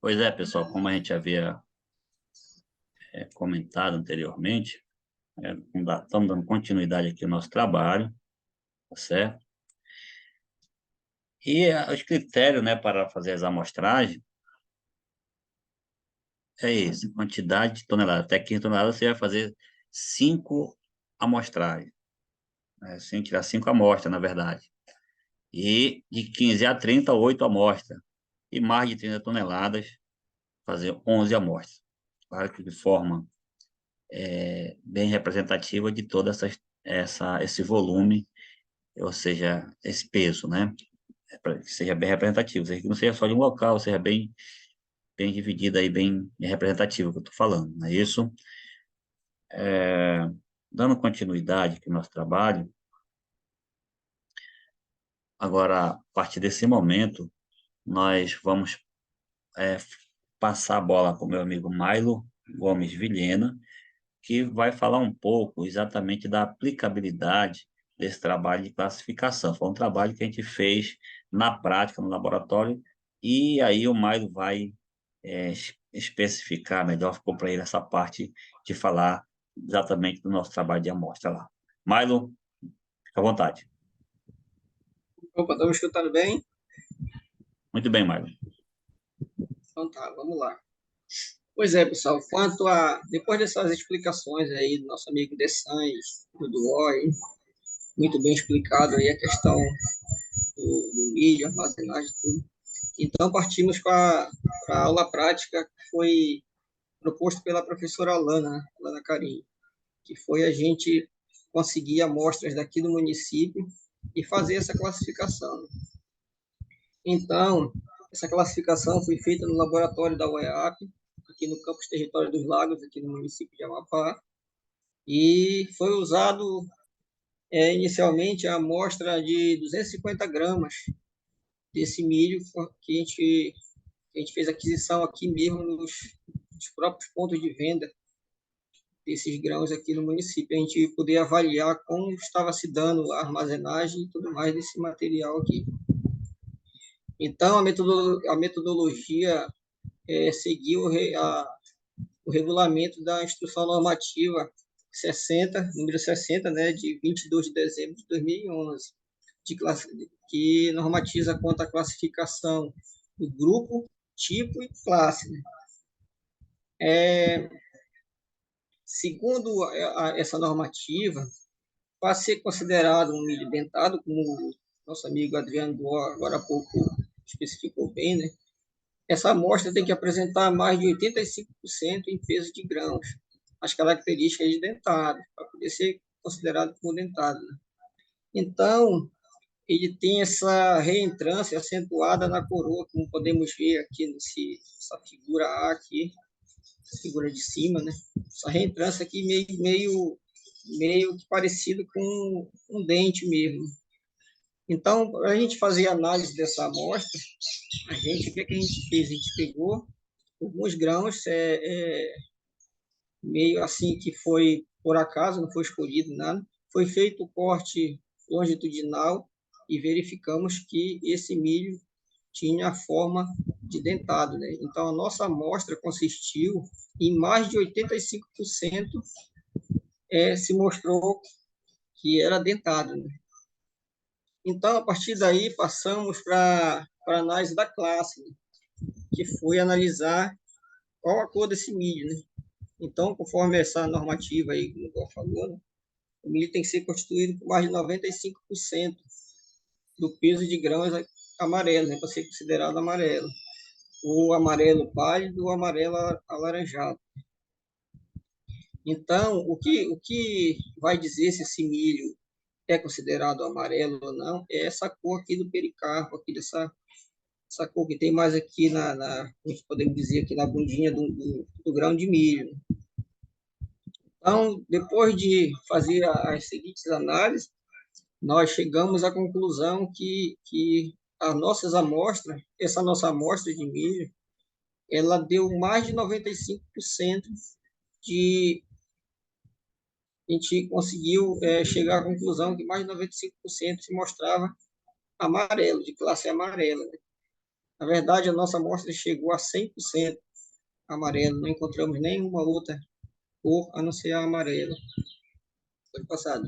Pois é, pessoal, como a gente havia comentado anteriormente, estamos dando continuidade aqui ao nosso trabalho, tá certo? E os critérios, né, para fazer as amostragens é esse, quantidade de toneladas. Até 15 toneladas você vai fazer 5 amostragens, né? Sem tirar 5 amostras, na verdade. E de 15 a 30, 8 amostras. E mais de 30 toneladas, fazer 11 amostras. Claro que de forma bem representativa de todo esse volume, ou seja, esse peso, né? Para que seja bem representativo, que não seja só de um local, seja bem dividido aí, bem representativo que eu estou falando, não é isso? Dando continuidade aqui no nosso trabalho, agora, a partir desse momento, nós vamos é, passar a bola para o meu amigo Mailo Gomes Vilhena, que vai falar um pouco exatamente da aplicabilidade desse trabalho de classificação. Foi um trabalho que a gente fez na prática, no laboratório, e aí o Mailo vai especificar melhor, ficou para ele essa parte de falar exatamente do nosso trabalho de amostra lá. Mailo, fica à vontade. Opa, estão me escutando bem? Muito bem, Mailo. Então tá, vamos lá. Pois é, pessoal, depois dessas explicações aí do nosso amigo Dessanhes, do DUOI, muito bem explicado aí a questão do mídia, armazenagem, tudo. Então partimos para a aula prática que foi proposto pela professora Alana, né? Alana Carim, que foi a gente conseguir amostras daqui do município e fazer essa classificação. Então, essa classificação foi feita no laboratório da UEAP, aqui no campus Território dos Lagos, aqui no município de Amapá, e foi usado inicialmente a amostra de 250 gramas desse milho que a gente fez aquisição aqui mesmo nos próprios pontos de venda desses grãos aqui no município, a gente poder avaliar como estava se dando a armazenagem e tudo mais desse material aqui. Então, a metodologia seguiu o regulamento da Instrução Normativa 60, número 60, né, de 22 de dezembro de 2011, que normatiza quanto à classificação do grupo, tipo e classe. Né? Segundo essa normativa, para ser considerado um milho dentado, como o nosso amigo Adriano Boa agora há pouco especificou bem, né? Essa amostra tem que apresentar mais de 85% em peso de grãos, as características de dentado, para poder ser considerado como dentado. Né? Então, ele tem essa reentrância acentuada na coroa, como podemos ver aqui nessa figura A aqui, essa figura de cima, né? Essa reentrância aqui meio que parecido com um dente mesmo. Então, para a gente fazer a análise dessa amostra, o que a gente fez? A gente pegou alguns grãos, meio assim que foi por acaso, não foi escolhido nada. Foi feito o corte longitudinal e verificamos que esse milho tinha a forma de dentado. Né? Então, a nossa amostra consistiu em mais de 85% se mostrou que era dentado. Né? Então, a partir daí, passamos para a análise da classe, né? Que foi analisar qual a cor desse milho. Né? Então, conforme essa normativa aí, como o Igual falou, né? O milho tem que ser constituído por mais de 95% do peso de grãos amarelo, né? Para ser considerado amarelo. O amarelo pálido ou amarelo alaranjado. Então, o que vai dizer se esse milho é considerado amarelo ou não é essa cor aqui do pericarpo, aqui essa cor que tem mais aqui podemos dizer aqui na bundinha do grão de milho. Então, depois de fazer as seguintes análises, nós chegamos à conclusão que essa nossa amostra de milho, ela deu mais de 95% de... A gente conseguiu chegar à conclusão que mais de 95% se mostrava amarelo, de classe amarela. Né? Na verdade, a nossa amostra chegou a 100% amarelo, não encontramos nenhuma outra cor a não ser a amarela. Pode passar.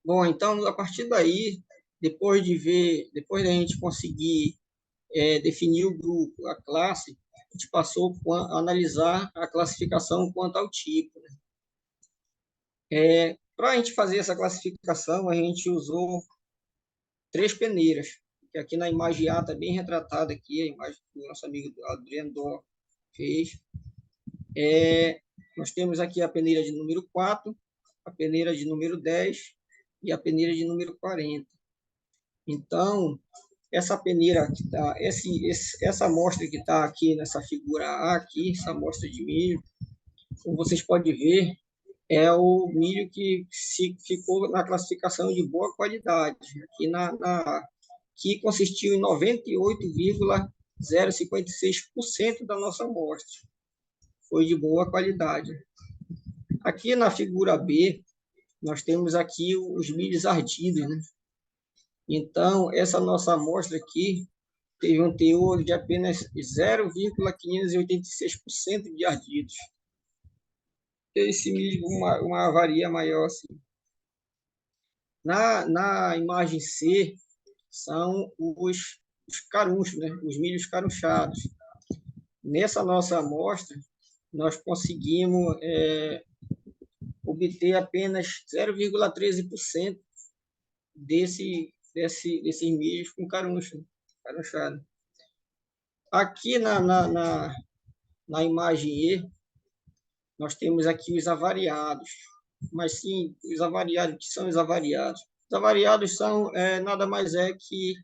Bom, então, a partir daí, depois da gente conseguir definir o grupo, a classe, a gente passou a analisar a classificação quanto ao tipo. Para a gente fazer essa classificação, a gente usou 3 peneiras, que aqui na imagem A está bem retratada aqui, a imagem que o nosso amigo Adriano Dó fez. Nós temos aqui a peneira de número 4, a peneira de número 10 e a peneira de número 40. Então, essa peneira que tá, essa amostra que está aqui nessa figura A, aqui, essa amostra de milho, como vocês podem ver, é o milho que ficou na classificação de boa qualidade, aqui que consistiu em 98,056% da nossa amostra. Foi de boa qualidade. Aqui na figura B, nós temos aqui os milhos ardidos, né? Então, essa nossa amostra aqui teve um teor de apenas 0,586% de ardidos. Esse milho, uma avaria maior assim. Na imagem C, são os carunchos, né? Os milhos carunchados. Nessa nossa amostra, nós conseguimos obter apenas 0,13% desses milhos com caruncho, carunchado. Aqui na imagem E, nós temos aqui os avariados. Mas sim, os avariados, que são os avariados? Os avariados são nada mais que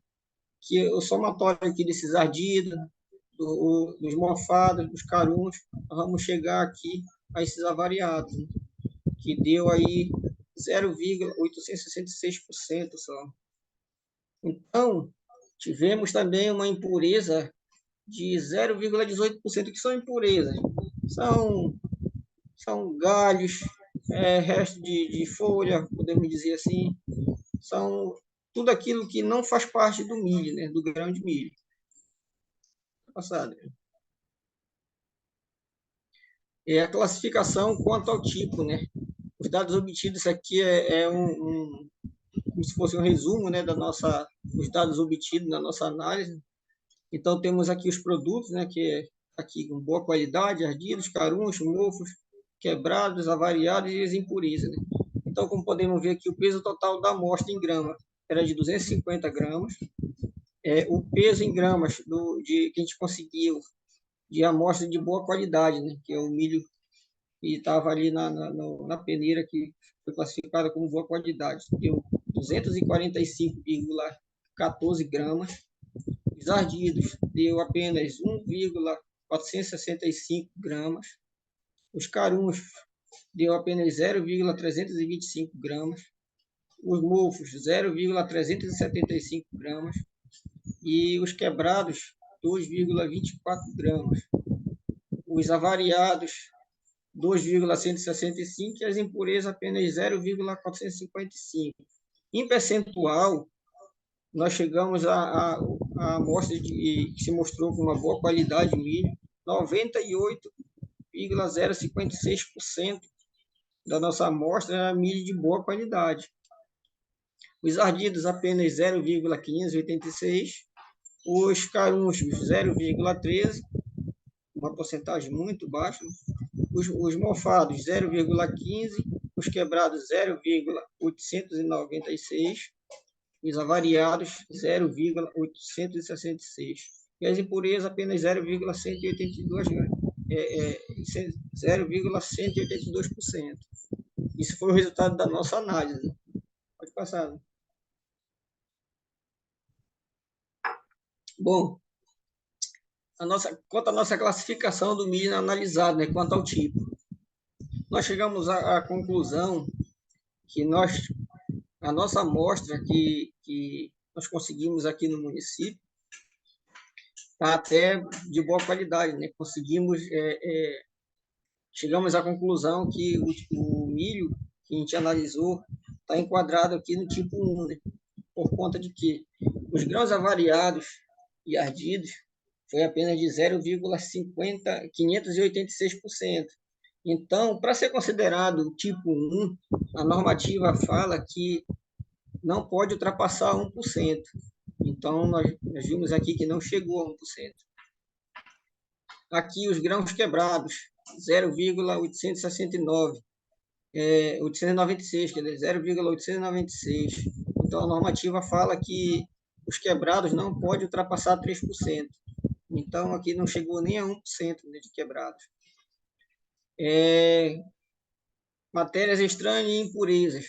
o somatório aqui desses ardidos, dos mofados, dos carunchos. Nós vamos chegar aqui a esses avariados, né? Que deu aí 0,866% só. Então, tivemos também uma impureza de 0,18%, que são impurezas. São galhos, resto de folha, podemos dizer assim. São tudo aquilo que não faz parte do milho, né, do grão de milho. Passado. A classificação quanto ao tipo, né? Os dados obtidos aqui como se fosse um resumo, né, dos dados obtidos na nossa análise. Então, temos aqui os produtos, né, que é aqui com boa qualidade, ardidos, carunchos, mofos, quebrados, avariados e as impurezas, né? Então, como podemos ver aqui, o peso total da amostra em grama era de 250 gramas. O peso em gramas que a gente conseguiu de amostra de boa qualidade, né, que é o milho que estava ali na peneira, que foi classificada como boa qualidade, deu 245,14 gramas. Os ardidos deu apenas 1,465 gramas. Os carunchos deu apenas 0,325 gramas. Os mofos, 0,375 gramas. E os quebrados, 2,24 gramas. Os avariados, 2,165 e as impurezas apenas 0,455. Em percentual, nós chegamos à amostra que se mostrou com uma boa qualidade de milho, 98,056% da nossa amostra era milho de boa qualidade. Os ardidos apenas 0,586, os carunchos 0,13, uma porcentagem muito baixa, os mofados 0,15, os quebrados 0,896, os avariados 0,866 e as impurezas apenas 0,182%. Isso foi o resultado da nossa análise. Pode passar. Bom, quanto à nossa classificação do milho analisado, né, quanto ao tipo, nós chegamos à conclusão que a nossa amostra que nós conseguimos aqui no município está até de boa qualidade, né? Chegamos à conclusão que o milho que a gente analisou tá enquadrado aqui no tipo 1, né? Por conta de que os grãos avariados e ardidos foi apenas de 0,586%. Então, para ser considerado tipo 1, a normativa fala que não pode ultrapassar 1%. Então, nós vimos aqui que não chegou a 1%. Aqui os grãos quebrados, 0,869, 896, quer dizer, 0,896. Então, a normativa fala que os quebrados não pode ultrapassar 3%. Então, aqui não chegou nem a 1%, né, de quebrados. Matérias estranhas e impurezas.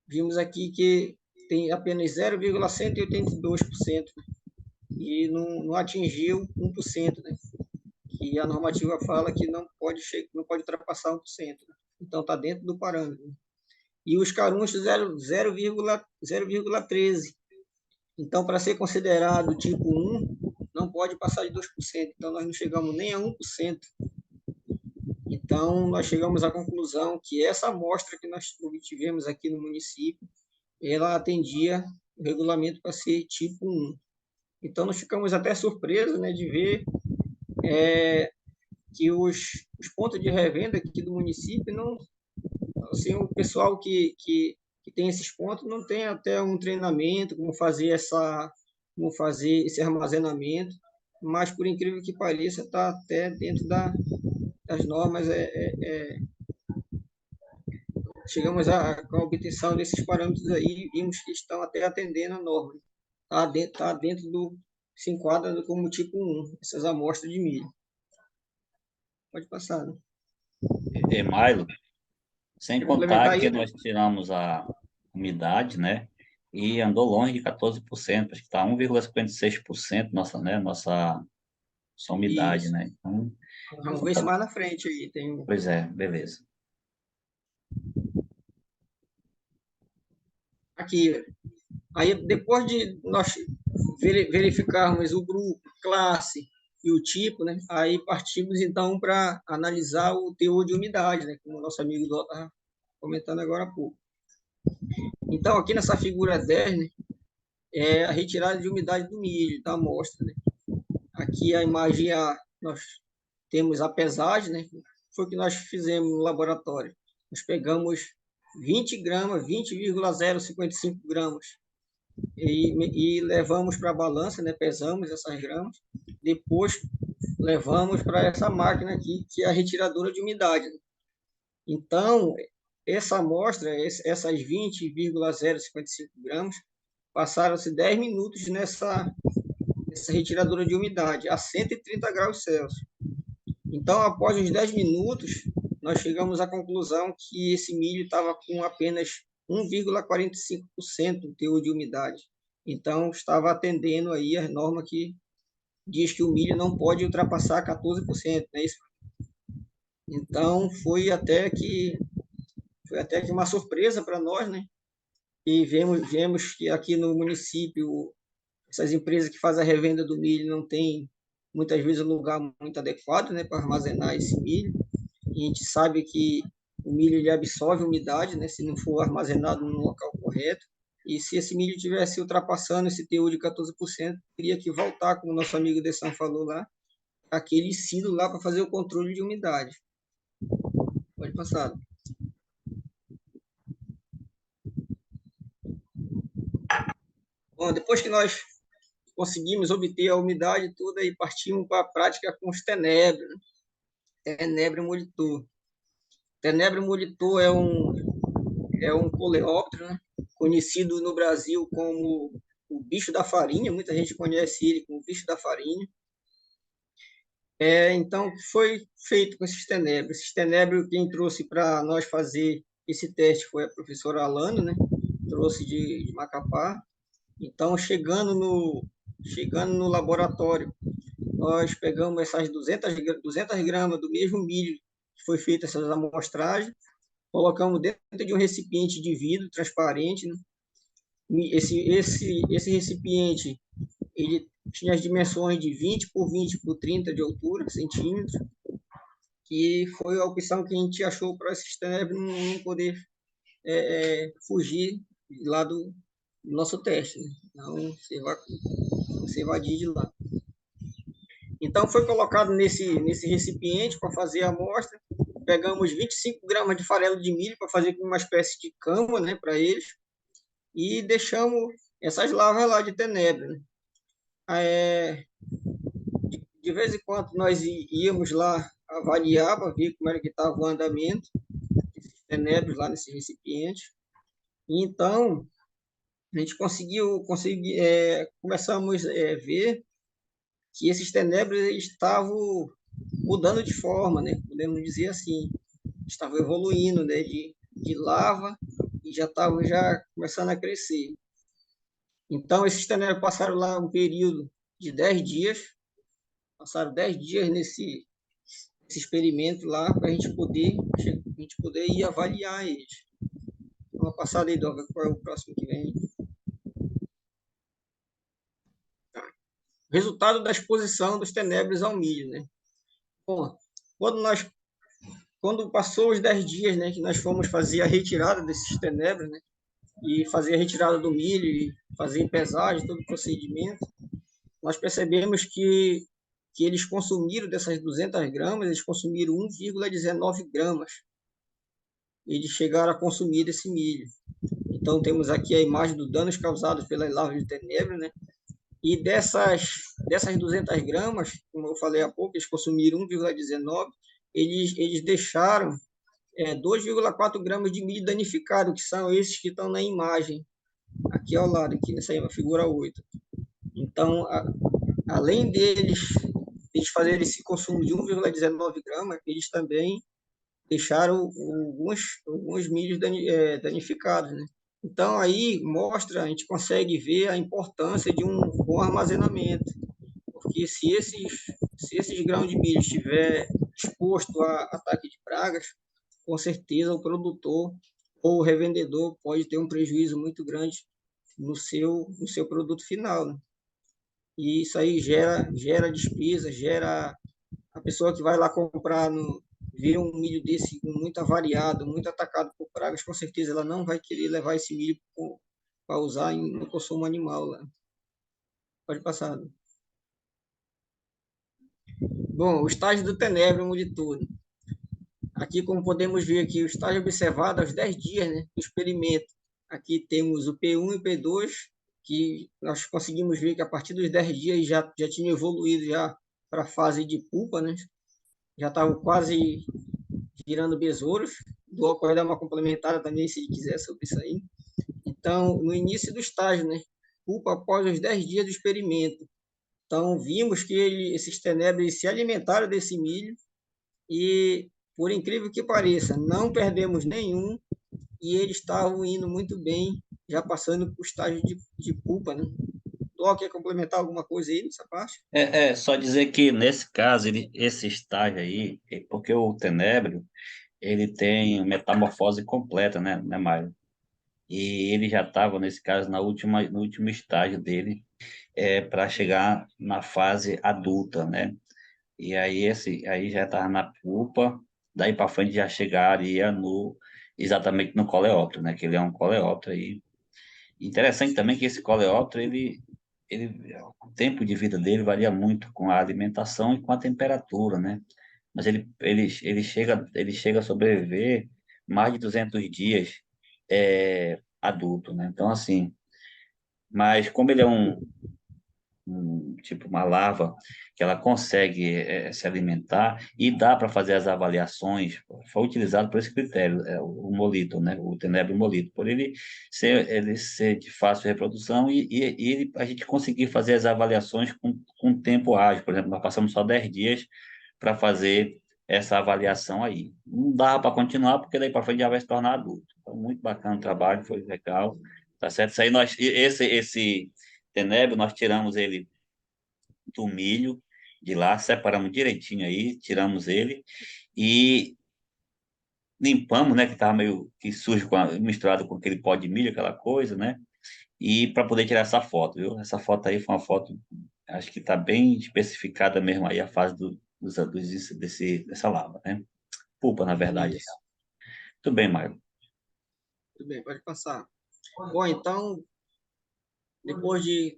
Vimos aqui que tem apenas 0,182%, né, e não atingiu 1%, né, que a normativa fala que não pode ultrapassar 1%. Né, então, está dentro do parâmetro. Né. E os carunchos 0,13. Então, para ser considerado tipo 1, não pode passar de 2%. Então, nós não chegamos nem a 1%. Então, nós chegamos à conclusão que essa amostra que nós obtivemos aqui no município, ela atendia o regulamento para ser tipo 1. Então, nós ficamos até surpresos, né, de ver que os pontos de revenda aqui do município, não, assim, o pessoal que tem esses pontos não tem até um treinamento como fazer esse armazenamento, mas, por incrível que pareça, está até dentro das normas. Chegamos à obtenção desses parâmetros aí e vimos que estão até atendendo a norma. Está dentro se enquadra como tipo 1, essas amostras de milho. Pode passar, né? Milo, sem contar que aí, nós tiramos a umidade, né? E andou longe de 14%, acho que está 1,56% nossa umidade, isso. né? Então, Vamos ver se mais na frente aí tem. pois é, beleza. Aqui, aí depois de nós verificarmos o grupo, classe e o tipo, né? Aí partimos então para analisar o teor de umidade, né? Como o nosso amigo Dó estava comentando agora há pouco. Então, aqui nessa figura 10, né, é a retirada de umidade do milho, da amostra, né? Aqui a imagem nós temos a pesagem, né? Foi o que nós fizemos no laboratório. Nós pegamos 20 gramas, 20,055 gramas, e levamos para a balança, né? Pesamos essas gramas, depois levamos para essa máquina aqui, que é a retiradora de umidade. Né? Então, essa amostra, essas 20,055 gramas, passaram-se 10 minutos nessa retiradora de umidade, a 130 graus Celsius. Então, após os 10 minutos, nós chegamos à conclusão que esse milho estava com apenas 1,45% de teor de umidade. Então, estava atendendo aí a norma que diz que o milho não pode ultrapassar 14%, não é isso? Então, foi até que uma surpresa para nós, né? E vemos que aqui no município, essas empresas que fazem a revenda do milho não têm, muitas vezes, um lugar muito adequado, né, para armazenar esse milho. E a gente sabe que o milho ele absorve umidade, né, se não for armazenado no local correto. E se esse milho tivesse ultrapassando esse teor de 14%, teria que voltar, como o nosso amigo Dessan falou lá, aquele silo lá para fazer o controle de umidade. Pode passar. Bom, depois que nós conseguimos obter a umidade toda e partimos para a prática com os tenebros, né? Tenebro molitor. Tenebro molitor é um coleóptero, né? Conhecido no Brasil como o bicho da farinha, muita gente conhece ele como o bicho da farinha. Então, o que foi feito com esses tenebros? Esses tenebros, quem trouxe para nós fazer esse teste foi a professora Alana, né? Trouxe de Macapá. Então, chegando no laboratório, nós pegamos essas 200 gramas do mesmo milho que foi feita essas amostragens, colocamos dentro de um recipiente de vidro transparente, né? Esse recipiente, ele tinha as dimensões de 20 por 20 por 30 de altura, centímetros, que foi a opção que a gente achou para esses tenebros não poder fugir lá do nosso teste, né? Não se evadir de lá. Então, foi colocado nesse recipiente para fazer a amostra. Pegamos 25 gramas de farelo de milho para fazer uma espécie de cama, né, para eles. E deixamos essas larvas lá de tenebra, né? De vez em quando nós íamos lá avaliar para ver como era que estava o andamento desses tenebros lá nesse recipiente. E então, a gente começamos a ver que esses tenebros estavam mudando de forma, né? Podemos dizer assim, estavam evoluindo, né? De lava e já estavam já começando a crescer. Então, esses tenebros passaram lá um período de 10 dias, passaram 10 dias nesse experimento lá para a gente poder ir avaliar eles. Uma passada aí, Doga, qual é o próximo que vem? Tá. Resultado da exposição dos tenebros ao milho, né? Bom, quando passou os 10 dias, né, que nós fomos fazer a retirada desses tenebros, né, e fazer a retirada do milho, e fazer pesagem, todo o procedimento, nós percebemos que eles consumiram dessas 200 gramas, eles consumiram 1,19 gramas. Eles chegaram a consumir esse milho. Então, temos aqui a imagem dos danos causados pelas larvas de tenebro, né? E dessas 200 gramas, como eu falei há pouco, eles consumiram 1,19, eles deixaram 2,4 gramas de milho danificado, que são esses que estão na imagem, aqui ao lado, aqui nessa figura 8. Então, além eles fazerem esse consumo de 1,19 gramas, eles também deixaram alguns milhos danificados, né? Então, aí mostra, a gente consegue ver a importância de um bom armazenamento, porque se esses grãos de milho estiver exposto a ataque de pragas, com certeza o produtor ou o revendedor pode ter um prejuízo muito grande no seu produto final, né? E isso aí gera despesa, gera a pessoa que vai lá comprar vê um milho desse muito avariado, muito atacado por pragas, com certeza ela não vai querer levar esse milho para usar no consumo animal lá. Pode passar. Bom, o estágio do tenebro de tudo. Aqui, como podemos ver aqui, o estágio observado aos 10 dias, né, do experimento. Aqui temos o P1 e o P2, que nós conseguimos ver que a partir dos 10 dias já tinha evoluído já para a fase de pupa, né? Já estavam quase virando besouros. O Doc pode dar uma complementada também, se ele quiser, sobre isso aí. Então, no início do estágio, né? Pupa após os 10 dias do experimento. Então, vimos que esses tenebros se alimentaram desse milho e, por incrível que pareça, não perdemos nenhum e eles estavam indo muito bem, já passando para o estágio de pupa, né? Doc, quer complementar alguma coisa aí nessa parte? Só dizer que nesse caso, esse estágio aí, porque o tenebro, ele tem metamorfose completa, né, Mário? E ele já estava, nesse caso, no último estágio dele, para chegar na fase adulta, né? E aí aí já estava na pupa, daí para frente já chegaria exatamente no coleóptero, né? Que ele é um coleóptero aí. Interessante também que esse coleóptero, o tempo de vida dele varia muito com a alimentação e com a temperatura, né? Mas ele chega a sobreviver mais de 200 dias adulto, né? Então, assim, mas como ele é tipo uma larva que ela consegue se alimentar e dá para fazer as avaliações, foi utilizado por esse critério, o molito, né, o tenebro molito, por ele ser de fácil reprodução a gente conseguir fazer as avaliações com tempo ágil. Por exemplo, nós passamos só 10 dias para fazer essa avaliação aí. Não dava para continuar, porque daí para frente já vai se tornar adulto. Então, muito bacana o trabalho, foi legal. Tá certo? Isso aí esse tenebro, nós tiramos ele do milho de lá, separamos direitinho aí, tiramos ele e limpamos, né, que estava meio que sujo, misturado com aquele pó de milho, aquela coisa, né? E para poder tirar essa foto, viu? Essa foto aí foi uma foto, acho que está bem especificada mesmo aí a fase dessa lava, né? Pulpa, na verdade. Isso. Tudo bem, Mário. Tudo bem, pode passar. Bom, então, depois de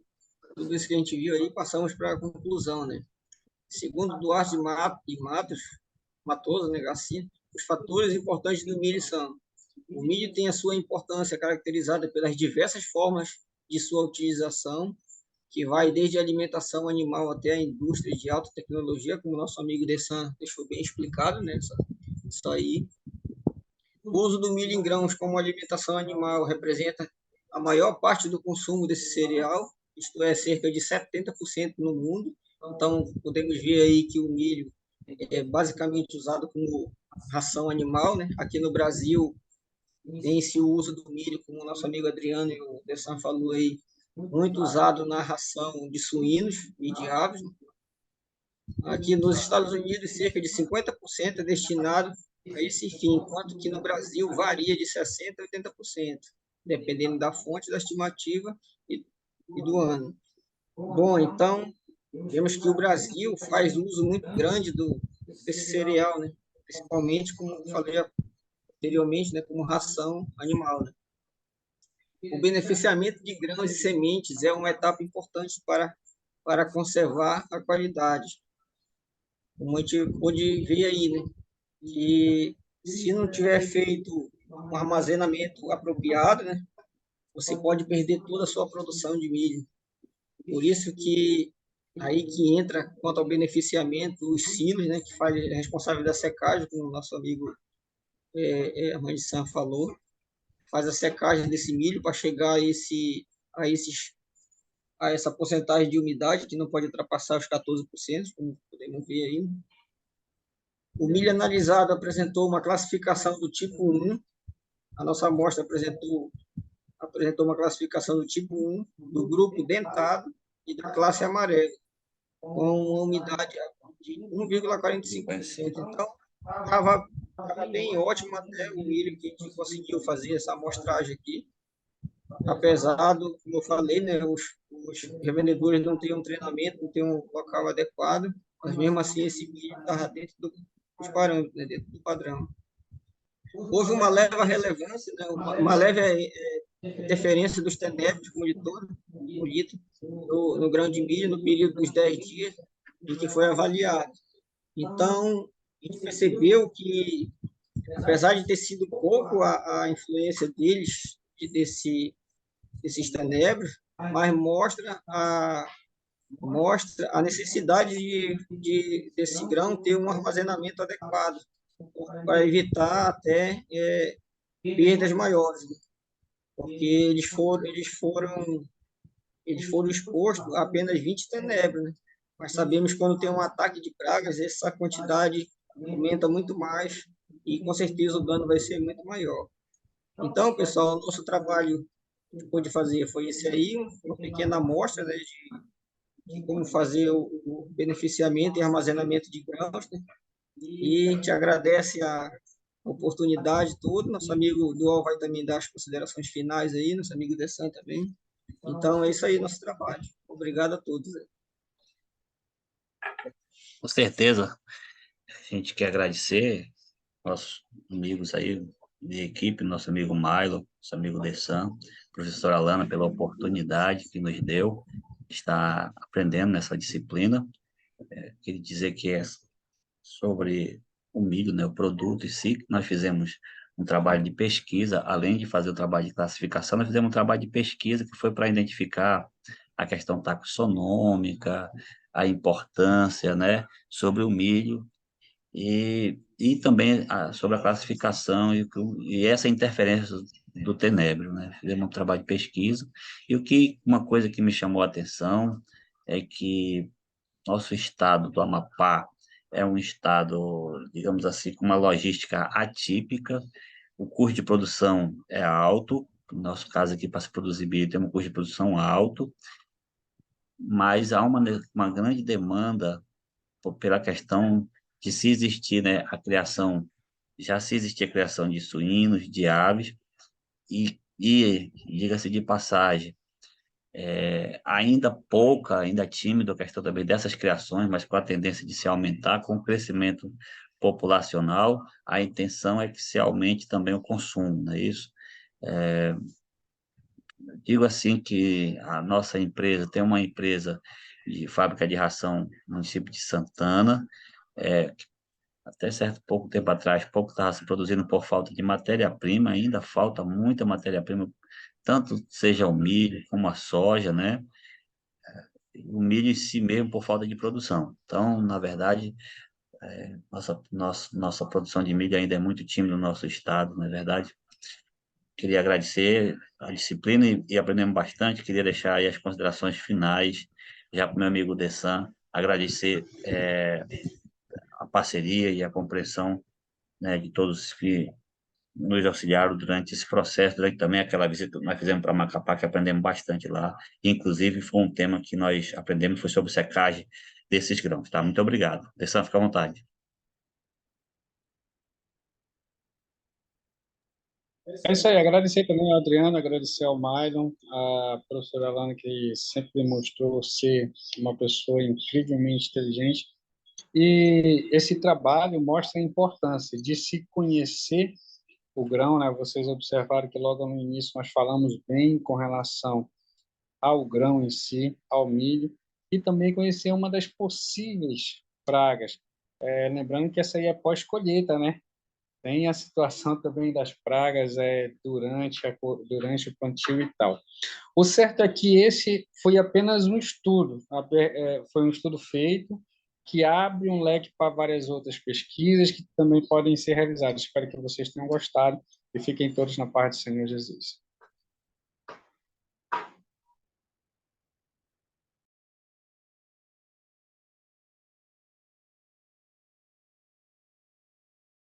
tudo isso que a gente viu aí, passamos para a conclusão, né? Segundo Duarte e Matos, Matoso, né, Garcia, os fatores importantes do milho são: o milho tem a sua importância caracterizada pelas diversas formas de sua utilização, que vai desde a alimentação animal até a indústria de alta tecnologia, como nosso amigo Dessan deixou bem explicado, né? Isso aí. O uso do milho em grãos como alimentação animal representa a maior parte do consumo desse cereal, isto é, cerca de 70% no mundo. Então, podemos ver aí que o milho é basicamente usado como ração animal, né? Aqui no Brasil, tem-se o uso do milho, como o nosso amigo Adriano e o Dessan falou aí, muito usado na ração de suínos e de aves. Aqui nos Estados Unidos, cerca de 50% é destinado a esse fim, enquanto que no Brasil varia de 60% a 80%, dependendo da fonte da estimativa e do ano. Bom, então, vemos que o Brasil faz uso muito grande desse cereal, né? Principalmente, como falei anteriormente, né? Como ração animal. Né? O beneficiamento de grãos e sementes é uma etapa importante para conservar a qualidade. Como a gente pode ver aí, né? Que se não tiver feito um armazenamento apropriado, né? Você pode perder toda a sua produção de milho. Por isso que aí que entra, quanto ao beneficiamento, os silos, né? Que faz é responsável da secagem, como o nosso amigo a mãe de Sam falou, faz a secagem desse milho para chegar a esses a essa porcentagem de umidade que não pode ultrapassar os 14%, como podemos ver aí. O milho analisado apresentou uma classificação do tipo 1. A nossa amostra apresentou uma classificação do tipo 1, do grupo dentado e da classe amarela, com uma umidade de 1,45%. Então, estava bem ótimo até o milho que a gente conseguiu fazer essa amostragem aqui. Apesar do, como eu falei, né, os revendedores não têm um treinamento, não têm um local adequado, mas mesmo assim esse milho estava dentro dos parâmetros, né, dentro do padrão. Houve uma leve relevância, né, uma leve interferência dos tenébrios como de todo no grão de milho no período dos 10 dias em que foi avaliado. Então, a gente percebeu que, apesar de ter sido pouco a influência deles, desses tenébrios, mas mostra a necessidade desse grão ter um armazenamento adequado para evitar até perdas maiores, né? Porque eles foram expostos a apenas 20 tenébrios, né? Mas sabemos que quando tem um ataque de pragas, essa quantidade aumenta muito mais e com certeza o dano vai ser muito maior. Então, pessoal, o nosso trabalho que pôde fazer foi esse aí, uma pequena amostra, né, de como fazer o beneficiamento e armazenamento de grãos, né? E te agradece a oportunidade toda. Nosso amigo Dual vai também dar as considerações finais aí, nosso amigo Dessan também. Então, é isso aí, nosso trabalho. Obrigado a todos. Com certeza, a gente quer agradecer nossos amigos aí de equipe, nosso amigo Milo, nosso amigo Dessan, professora Alana, pela oportunidade que nos deu de estar aprendendo nessa disciplina. Queria dizer que é sobre o milho, né, o produto em si, nós fizemos um trabalho de pesquisa, além de fazer o trabalho de classificação, nós fizemos um trabalho de pesquisa que foi para identificar a questão taxonômica, a importância, né, sobre o milho e também sobre a classificação e essa interferência do tenebro, né? Fizemos um trabalho de pesquisa e uma coisa que me chamou a atenção é que nosso estado do Amapá é um estado, digamos assim, com uma logística atípica. O custo de produção é alto. No nosso caso aqui, para se produzir milho, tem um custo de produção alto, mas há uma grande demanda pela questão de se existir, né, já se existia a criação de suínos, de aves, diga-se de passagem, ainda pouca, ainda tímido a questão também dessas criações, mas com a tendência de se aumentar, com o crescimento populacional, a intenção é que se aumente também o consumo, não é isso? Digo assim que a nossa empresa tem uma empresa de fábrica de ração no município de Santana, que até certo pouco tempo atrás, pouco estava se produzindo por falta de matéria-prima, ainda falta muita matéria-prima, tanto seja o milho como a soja, né? O milho em si mesmo por falta de produção. Então, na verdade, nossa produção de milho ainda é muito tímida no nosso estado, na verdade. Queria agradecer a disciplina e aprendemos bastante. Queria deixar aí as considerações finais, já para o meu amigo Dessan, agradecer a parceria e a compreensão, né, de todos que nos auxiliaram durante esse processo, durante também aquela visita que nós fizemos para Macapá, que aprendemos bastante lá. Inclusive, foi um tema que nós aprendemos, foi sobre secagem desses grãos, tá? Muito obrigado. Dessan, fica à vontade. É isso aí, agradecer também ao Adriano, agradecer ao Maidon, a professora Alana, que sempre demonstrou ser uma pessoa incrivelmente inteligente. E esse trabalho mostra a importância de se conhecer o grão, né? Vocês observaram que logo no início nós falamos bem com relação ao grão em si, ao milho, e também conhecer uma das possíveis pragas. Lembrando que essa aí é pós-colheita, né? Tem a situação também das pragas durante o plantio e tal. O certo é que esse foi apenas um estudo, foi um estudo feito que abre um leque para várias outras pesquisas que também podem ser realizadas. Espero que vocês tenham gostado e fiquem todos na paz do Senhor Jesus.